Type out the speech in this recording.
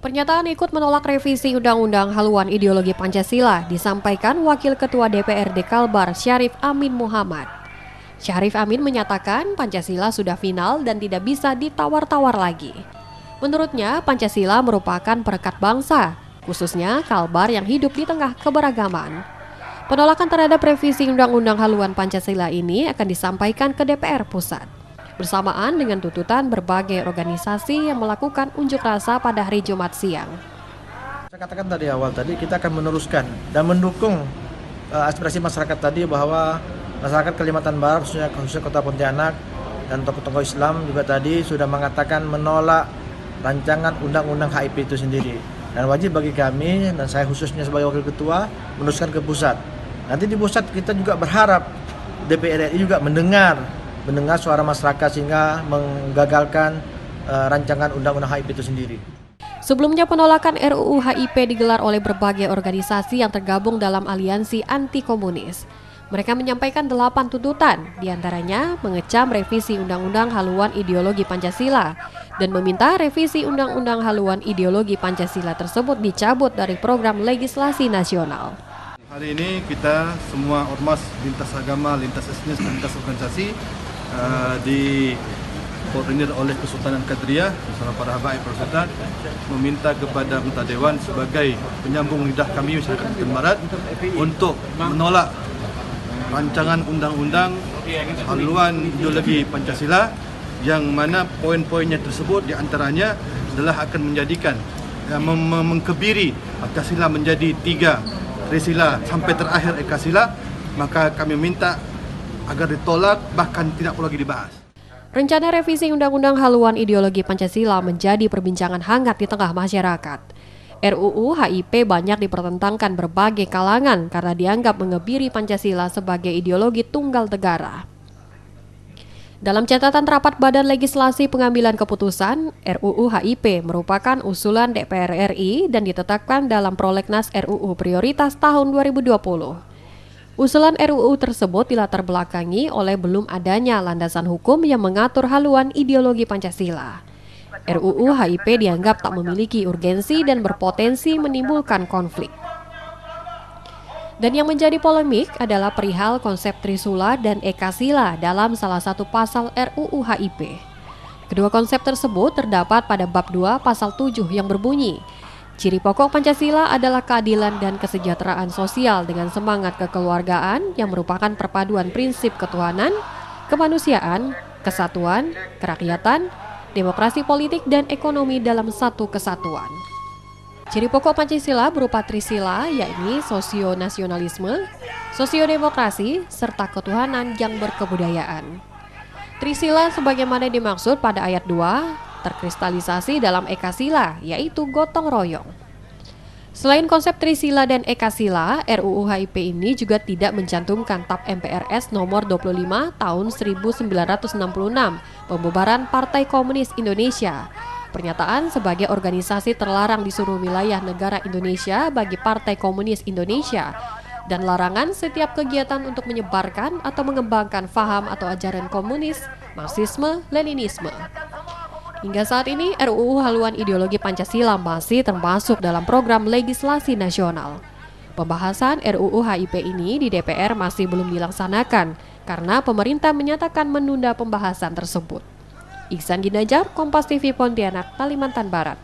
Pernyataan ikut menolak revisi Undang-Undang Haluan Ideologi Pancasila disampaikan Wakil Ketua DPRD Kalbar Syarif Amin Muhammad. Syarif Amin menyatakan Pancasila sudah final dan tidak bisa ditawar-tawar lagi. Menurutnya, Pancasila merupakan perekat bangsa, khususnya Kalbar yang hidup di tengah keberagaman. Penolakan terhadap revisi Undang-Undang Haluan Pancasila ini akan disampaikan ke DPR Pusat, bersamaan dengan tuntutan berbagai organisasi yang melakukan unjuk rasa pada hari Jumat siang. Saya katakan tadi awal kita akan meneruskan dan mendukung aspirasi masyarakat tadi bahwa masyarakat Kalimantan Barat, khususnya Kota Pontianak dan tokoh-tokoh Islam juga tadi sudah mengatakan menolak rancangan Undang-Undang HIP itu sendiri. Dan wajib bagi kami dan saya khususnya sebagai Wakil Ketua meneruskan ke pusat. Nanti di pusat kita juga berharap DPR RI juga mendengar suara masyarakat sehingga menggagalkan rancangan Undang-Undang HIP itu sendiri. Sebelumnya penolakan RUU HIP digelar oleh berbagai organisasi yang tergabung dalam aliansi anti komunis. Mereka menyampaikan 8 tuntutan, diantaranya mengecam revisi Undang-Undang Haluan Ideologi Pancasila dan meminta revisi Undang-Undang Haluan Ideologi Pancasila tersebut dicabut dari program legislasi nasional. Hari ini kita semua ormas, lintas agama, lintas etnis, lintas organisasi dikoordinir oleh Kesultanan Kadriyah bersama para habaib Sultan meminta kepada anggota Dewan sebagai penyambung lidah kami masyarakat Kalimantan Barat untuk menolak rancangan undang-undang haluan ideologi Pancasila yang mana poin-poinnya tersebut diantaranya adalah akan menjadikan mengkebiri Pancasila menjadi 3 trisila sampai terakhir ekasila, maka kami minta agar ditolak bahkan tidak perlu lagi dibahas. Rencana revisi Undang-Undang Haluan Ideologi Pancasila menjadi perbincangan hangat di tengah masyarakat. RUU HIP banyak dipertentangkan berbagai kalangan karena dianggap mengebiri Pancasila sebagai ideologi tunggal negara. Dalam catatan rapat Badan Legislasi Pengambilan Keputusan, RUU HIP merupakan usulan DPR RI dan ditetapkan dalam Prolegnas RUU Prioritas tahun 2020. Usulan RUU tersebut dilatar belakangi oleh belum adanya landasan hukum yang mengatur haluan ideologi Pancasila. RUU HIP dianggap tak memiliki urgensi dan berpotensi menimbulkan konflik. Dan yang menjadi polemik adalah perihal konsep Trisula dan Ekasila dalam salah satu pasal RUU HIP. Kedua konsep tersebut terdapat pada bab 2 pasal 7 yang berbunyi, ciri pokok Pancasila adalah keadilan dan kesejahteraan sosial dengan semangat kekeluargaan yang merupakan perpaduan prinsip ketuhanan, kemanusiaan, kesatuan, kerakyatan, demokrasi politik dan ekonomi dalam satu kesatuan. Ciri pokok Pancasila berupa trisila, yakni sosionasionalisme, sosiodemokrasi, serta ketuhanan yang berkebudayaan. Trisila sebagaimana dimaksud pada ayat 2, terkristalisasi dalam Ekasila, yaitu gotong royong. Selain konsep Trisila dan Ekasila, RUU HIP ini juga tidak mencantumkan TAP MPRS nomor 25 tahun 1966, pembubaran Partai Komunis Indonesia. Pernyataan sebagai organisasi terlarang di seluruh wilayah negara Indonesia bagi Partai Komunis Indonesia, dan larangan setiap kegiatan untuk menyebarkan atau mengembangkan faham atau ajaran komunis, Marxisme, Leninisme. Hingga saat ini, RUU Haluan Ideologi Pancasila masih termasuk dalam program legislasi nasional. Pembahasan RUU HIP ini di DPR masih belum dilaksanakan karena pemerintah menyatakan menunda pembahasan tersebut. Ihsan Ginanjar, Kompas TV Pontianak, Kalimantan Barat.